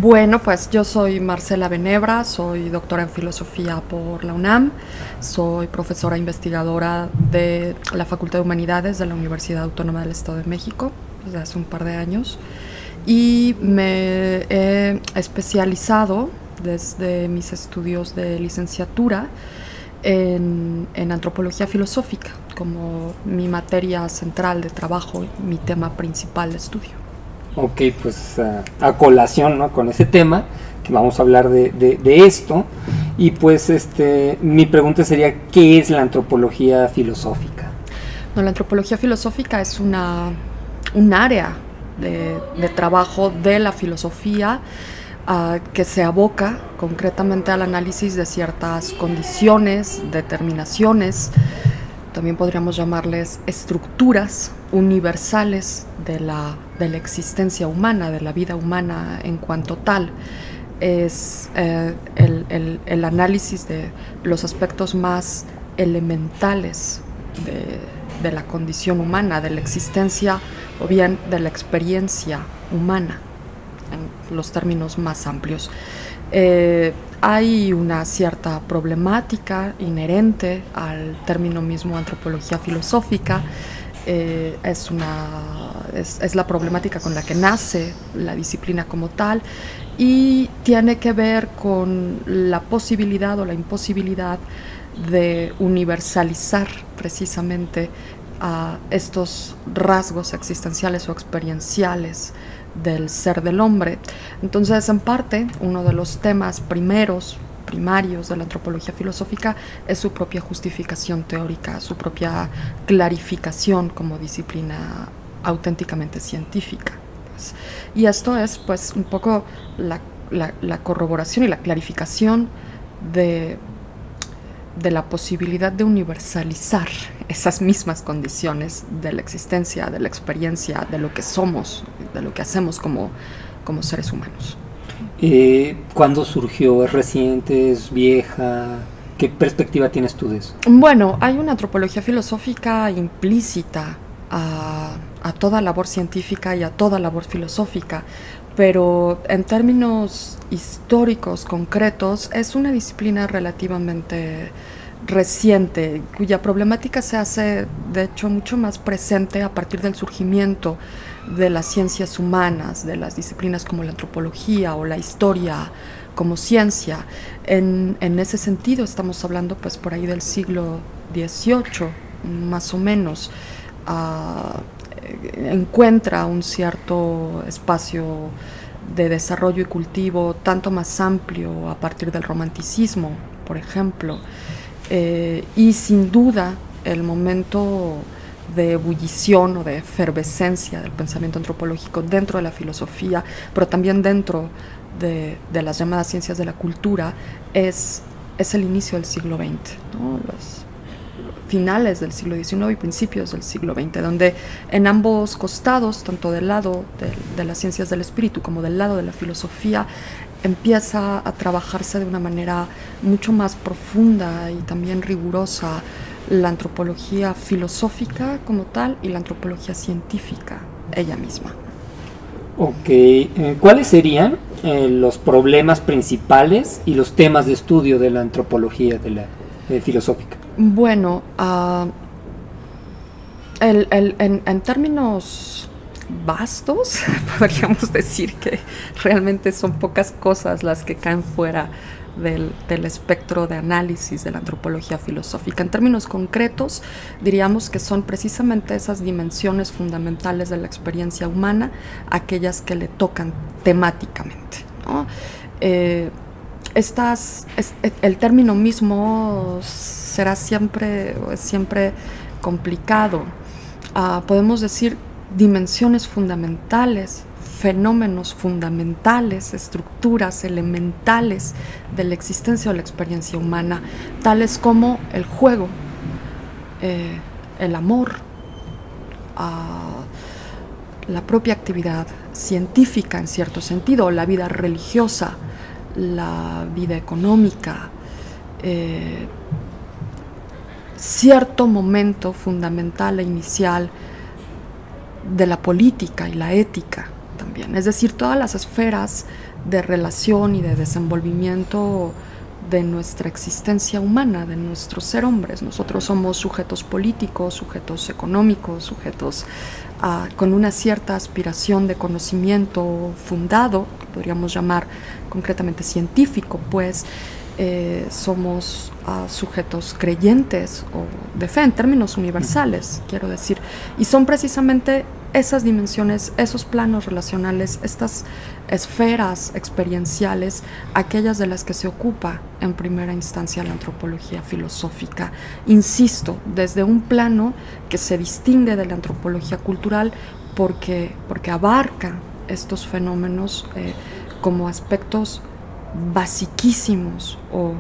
Bueno, pues yo soy Marcela Benebra, soy doctora en filosofía por la UNAM, soy profesora investigadora de la Facultad de Humanidades de la Universidad Autónoma del Estado de México desde hace un par de años y me he especializado desde mis estudios de licenciatura en antropología filosófica como mi materia central de trabajo y mi tema principal de estudio. Ok, pues a colación, ¿no?, con ese tema, que vamos a hablar de esto, y pues mi pregunta sería, ¿qué es la antropología filosófica? No, la antropología filosófica es un área de trabajo de la filosofía que se aboca concretamente al análisis de ciertas condiciones, determinaciones, también podríamos llamarles estructuras universales de la existencia humana, de la vida humana en cuanto tal. Es el análisis de los aspectos más elementales de la condición humana, de la existencia o bien de la experiencia humana, en los términos más amplios. Hay una cierta problemática inherente al término mismo antropología filosófica. Es la problemática con la que nace la disciplina como tal y tiene que ver con la posibilidad o la imposibilidad de universalizar precisamente estos rasgos existenciales o experienciales del ser del hombre. Entonces, en parte, uno de los temas primarios de la antropología filosófica es su propia justificación teórica, su propia clarificación como disciplina auténticamente científica. Y esto es, pues, un poco la corroboración y la clarificación de la posibilidad de universalizar esas mismas condiciones de la existencia, de la experiencia, de lo que somos, de lo que hacemos como seres humanos. ¿Cuándo surgió? ¿Es reciente? ¿Es vieja? ¿Qué perspectiva tienes tú de eso? Bueno, hay una antropología filosófica implícita a toda labor científica y a toda labor filosófica, pero en términos históricos concretos es una disciplina relativamente reciente, cuya problemática se hace de hecho mucho más presente a partir del surgimiento de las ciencias humanas, de las disciplinas como la antropología o la historia como ciencia. En ese sentido estamos hablando pues por ahí del siglo XVIII, más o menos. Encuentra un cierto espacio de desarrollo y cultivo tanto más amplio a partir del romanticismo, por ejemplo, y sin duda el momento de ebullición o de efervescencia del pensamiento antropológico dentro de la filosofía, pero también dentro de las llamadas ciencias de la cultura, es el inicio del siglo XX, ¿no? Los finales del siglo XIX y principios del siglo XX, donde en ambos costados, tanto del lado de las ciencias del espíritu como del lado de la filosofía, empieza a trabajarse de una manera mucho más profunda y también rigurosa la antropología filosófica como tal y la antropología científica ella misma. Ok, ¿cuáles serían los problemas principales y los temas de estudio de la antropología filosófica? Bueno, en términos vastos, podríamos decir que realmente son pocas cosas las que caen fuera del espectro de análisis de la antropología filosófica. En términos concretos, diríamos que son precisamente esas dimensiones fundamentales de la experiencia humana aquellas que le tocan temáticamente, ¿no? El término mismo será siempre complicado. Podemos decir dimensiones fundamentales, fenómenos fundamentales, estructuras elementales de la existencia o la experiencia humana, tales como el juego, el amor, la propia actividad científica en cierto sentido, la vida religiosa, la vida económica, cierto momento fundamental e inicial de la política y la ética también. Es decir, todas las esferas de relación y de desenvolvimiento de nuestra existencia humana, de nuestro ser hombres. Nosotros somos sujetos políticos, sujetos económicos, sujetos con una cierta aspiración de conocimiento fundado, que podríamos llamar concretamente científico, pues somos sujetos creyentes o de fe en términos universales, quiero decir, y son precisamente esas dimensiones, esos planos relacionales, estas esferas experienciales, aquellas de las que se ocupa en primera instancia la antropología filosófica. Insisto, desde un plano que se distingue de la antropología cultural porque abarca estos fenómenos como aspectos basiquísimos o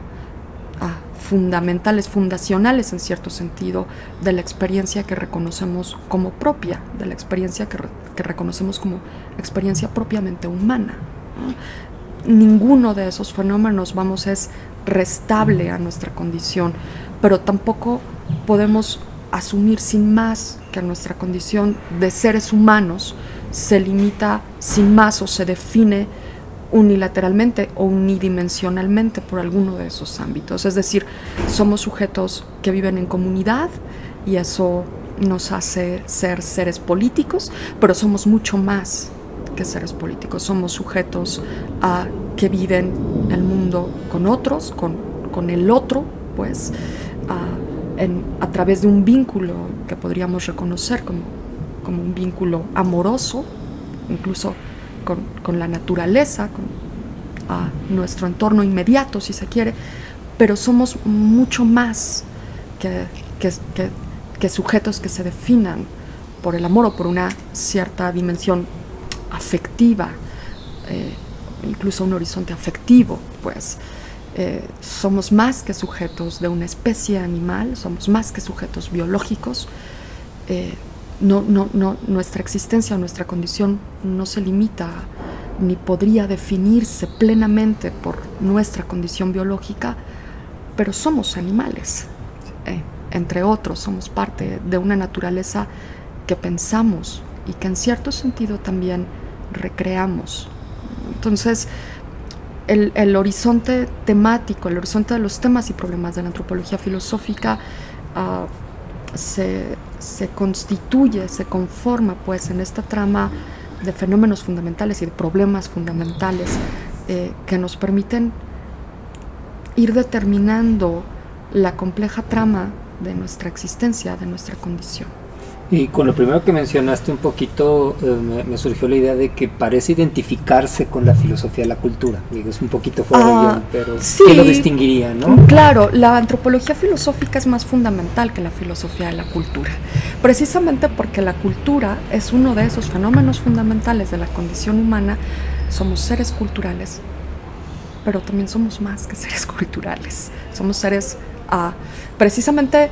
fundamentales, fundacionales en cierto sentido, de la experiencia que reconocemos como propia, de la experiencia que reconocemos como experiencia propiamente humana. Ninguno de esos fenómenos, es restable a nuestra condición, pero tampoco podemos asumir sin más que nuestra condición de seres humanos se limita sin más o se define unilateralmente o unidimensionalmente por alguno de esos ámbitos. Es decir, somos sujetos que viven en comunidad y eso nos hace ser seres políticos, pero somos mucho más que seres políticos. Somos sujetos que viven el mundo con otros, con el otro, pues, a través de un vínculo que podríamos reconocer como un vínculo amoroso, incluso con la naturaleza, con nuestro entorno inmediato, si se quiere, pero somos mucho más que sujetos que se definan por el amor o por una cierta dimensión afectiva, incluso un horizonte afectivo, pues. Somos más que sujetos de una especie animal, somos más que sujetos biológicos. Nuestra existencia o nuestra condición no se limita ni podría definirse plenamente por nuestra condición biológica, pero somos animales, entre otros, somos parte de una naturaleza que pensamos y que en cierto sentido también recreamos. Entonces, el horizonte temático, el horizonte de los temas y problemas de la antropología filosófica se constituye, se conforma pues en esta trama de fenómenos fundamentales y de problemas fundamentales que nos permiten ir determinando la compleja trama de nuestra existencia, de nuestra condición. Y con lo primero que mencionaste un poquito, me surgió la idea de que parece identificarse con la filosofía de la cultura. Digo, es un poquito fuera de guión, pero sí, ¿qué lo distinguiría, no? Claro, la antropología filosófica es más fundamental que la filosofía de la cultura, precisamente porque la cultura es uno de esos fenómenos fundamentales de la condición humana. Somos seres culturales, pero también somos más que seres culturales. Somos seres, precisamente,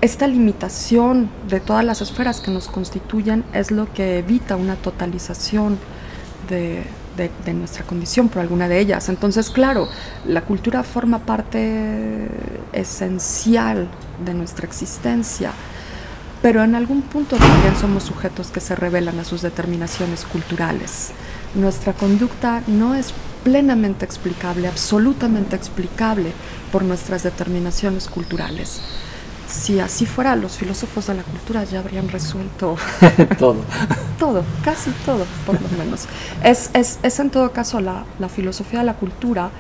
esta limitación de todas las esferas que nos constituyen es lo que evita una totalización de nuestra condición por alguna de ellas. Entonces, claro, la cultura forma parte esencial de nuestra existencia, pero en algún punto también somos sujetos que se rebelan a sus determinaciones culturales. Nuestra conducta no es plenamente explicable, absolutamente explicable por nuestras determinaciones culturales. Si así fuera, los filósofos de la cultura ya habrían resuelto todo, casi todo, por lo menos. Es en todo caso la filosofía de la cultura,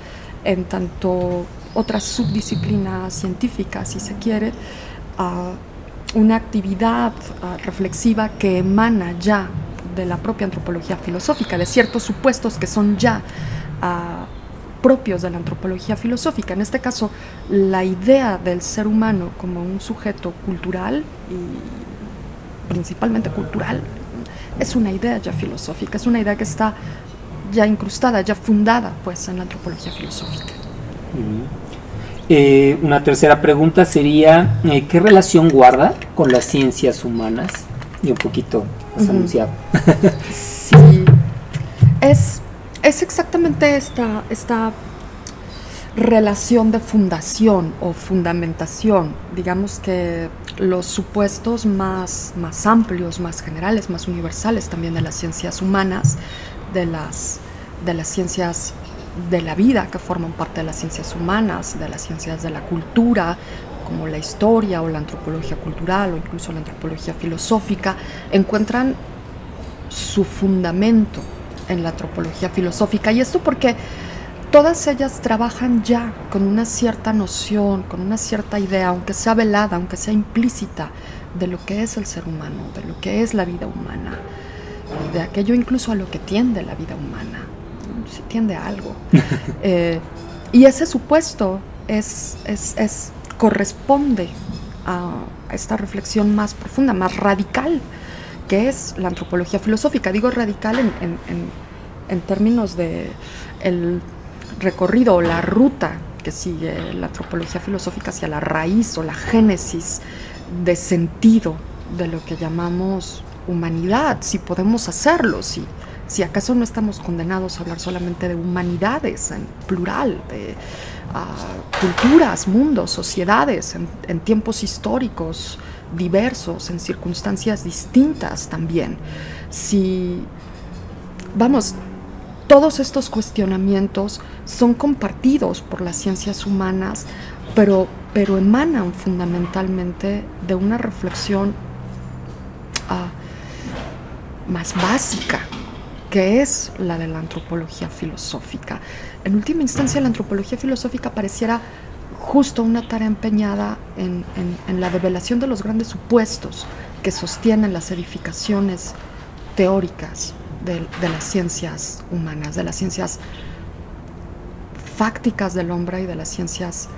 en tanto otra disciplina científica, si se quiere, una actividad reflexiva que emana ya de la propia antropología filosófica, de ciertos supuestos que son ya propios de la antropología filosófica. En este caso, la idea del ser humano como un sujeto cultural, y principalmente cultural, es una idea ya filosófica, es una idea que está ya incrustada, ya fundada pues en la antropología filosófica. Una tercera pregunta sería, ¿qué relación guarda con las ciencias humanas? Y un poquito has anunciado. Sí, es exactamente esta relación de fundación o fundamentación. Digamos que los supuestos más amplios, más generales, más universales también de las ciencias humanas, de de las ciencias de la vida, que forman parte de las ciencias humanas, de las ciencias de la cultura, como la historia o la antropología cultural o incluso la antropología filosófica, encuentran su fundamento en la antropología filosófica. Y esto porque todas ellas trabajan ya con una cierta noción, con una cierta idea, aunque sea velada, aunque sea implícita, de lo que es el ser humano, de lo que es la vida humana, de aquello incluso a lo que tiende la vida humana, si tiende a algo. Y ese supuesto corresponde a esta reflexión más profunda, más radical, que es la antropología filosófica. Digo radical en términos de el recorrido o la ruta que sigue la antropología filosófica hacia la raíz o la génesis de sentido de lo que llamamos humanidad, si podemos hacerlo, si acaso no estamos condenados a hablar solamente de humanidades en plural, de culturas, mundos, sociedades, en tiempos históricos diversos, en circunstancias distintas también. Todos estos cuestionamientos son compartidos por las ciencias humanas, pero emanan fundamentalmente de una reflexión más básica, que es la de la antropología filosófica. En última instancia, la antropología filosófica pareciera justo una tarea empeñada en la revelación de los grandes supuestos que sostienen las edificaciones teóricas de las ciencias humanas, de las ciencias fácticas del hombre y de las ciencias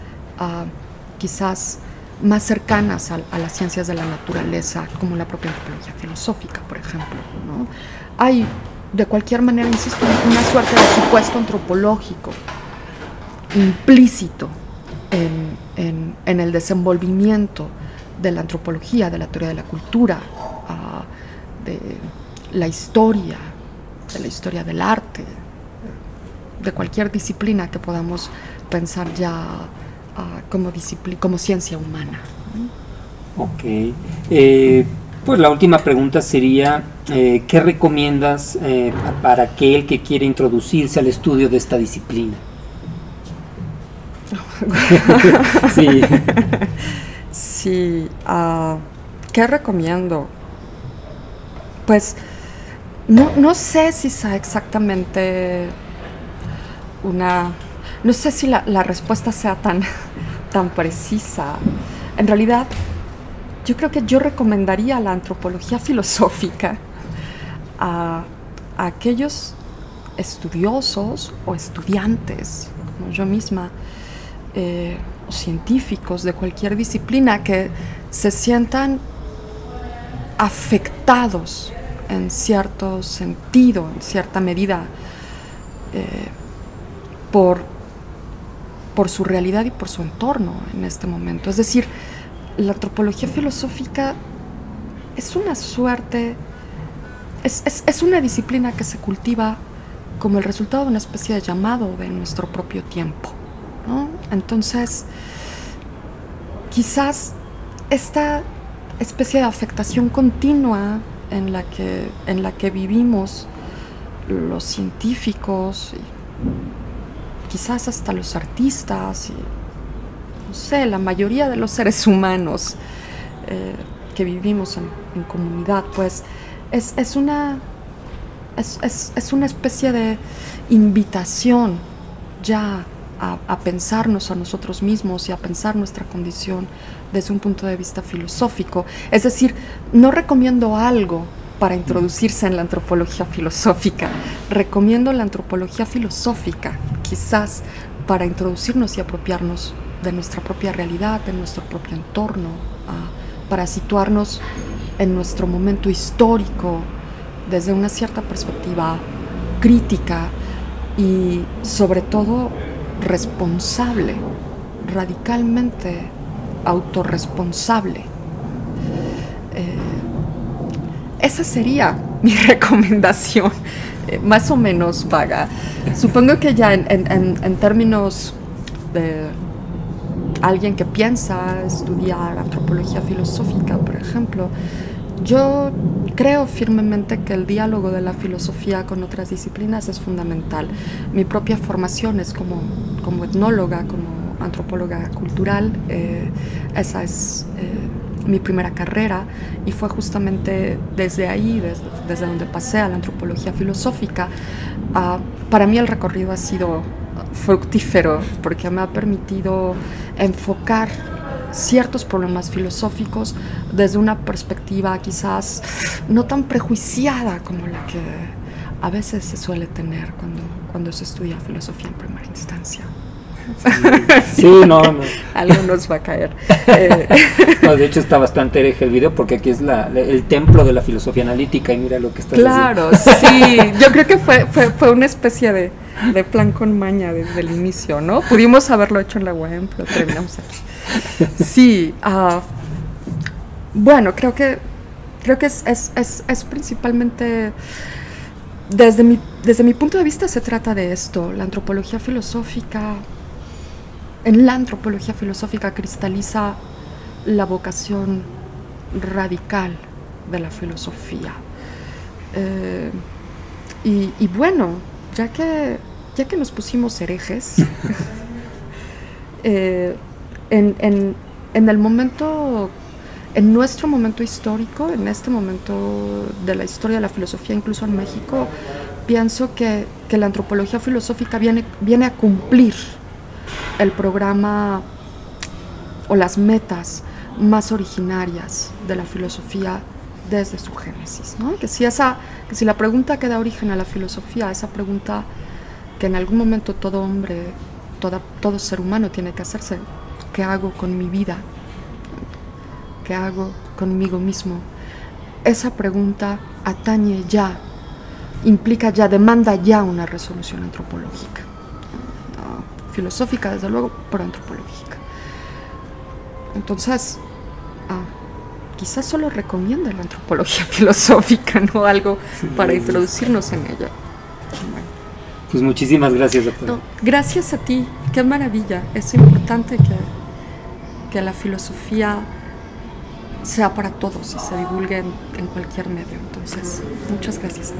quizás más cercanas a las ciencias de la naturaleza, como la propia antropología filosófica, por ejemplo, ¿no? Hay, de cualquier manera, insisto, una suerte de supuesto antropológico implícito en el desenvolvimiento de la antropología, de la teoría de la cultura, de la historia del arte, de cualquier disciplina que podamos pensar ya como ciencia humana. Ok. Pues la última pregunta sería, ¿qué recomiendas para aquel que quiere introducirse al estudio de esta disciplina? Sí. Sí, ¿qué recomiendo? Pues no sé si sea exactamente no sé si la respuesta sea tan precisa. En realidad, yo creo que yo recomendaría la antropología filosófica a aquellos estudiosos o estudiantes, como yo misma, o científicos de cualquier disciplina que se sientan afectados en cierto sentido, en cierta medida, por su realidad y por su entorno en este momento. Es decir, la antropología filosófica es una suerte, es una disciplina que se cultiva como el resultado de una especie de llamado de nuestro propio tiempo, ¿no? Entonces, quizás esta especie de afectación continua en la que vivimos los científicos y quizás hasta los artistas y, no sé, la mayoría de los seres humanos que vivimos en comunidad, pues es una especie de invitación ya a pensarnos a nosotros mismos y a pensar nuestra condición desde un punto de vista filosófico. Es decir, no recomiendo algo para introducirse en la antropología filosófica. Recomiendo la antropología filosófica, quizás para introducirnos y apropiarnos de nuestra propia realidad, de nuestro propio entorno, para situarnos en nuestro momento histórico desde una cierta perspectiva crítica y, sobre todo, responsable, radicalmente autorresponsable. Esa sería mi recomendación, más o menos vaga. Supongo que ya en términos de alguien que piensa estudiar antropología filosófica, por ejemplo, Yo creo firmemente que el diálogo de la filosofía con otras disciplinas es fundamental. Mi propia formación es como etnóloga, como antropóloga cultural. Esa es mi primera carrera y fue justamente desde ahí, desde donde pasé a la antropología filosófica. Para mí el recorrido ha sido fructífero porque me ha permitido enfocar ciertos problemas filosóficos desde una perspectiva quizás no tan prejuiciada como la que a veces se suele tener cuando se estudia filosofía en primera instancia. Sí, no. Algo nos va a caer. No, de hecho está bastante hereje el video porque aquí es el templo de la filosofía analítica y mira lo que estás Claro, sí. Yo creo que fue una especie de plan con maña desde el inicio, ¿no? Pudimos haberlo hecho en la UAM, pero terminamos aquí. Sí. Bueno, creo que es principalmente... Desde mi punto de vista se trata de esto. La antropología filosófica... En la antropología filosófica cristaliza la vocación radical de la filosofía. Y bueno, ya que nos pusimos herejes, en el momento, en nuestro momento histórico, en este momento de la historia de la filosofía, incluso en México, pienso que la antropología filosófica viene a cumplir el programa o las metas más originarias de la filosofía desde su génesis, ¿no? Que si la pregunta que da origen a la filosofía, esa pregunta que en algún momento todo hombre, todo ser humano tiene que hacerse, ¿qué hago con mi vida? ¿Qué hago conmigo mismo? Esa pregunta atañe ya, implica ya, demanda ya una resolución antropológica. Filosófica, desde luego, pero antropológica. Entonces, quizás solo recomiendo la antropología filosófica, no algo para introducirnos en ella. Bueno. Pues muchísimas gracias, doctora. No, gracias a ti, qué maravilla. Es importante que la filosofía sea para todos y se divulgue en cualquier medio. Entonces, muchas gracias.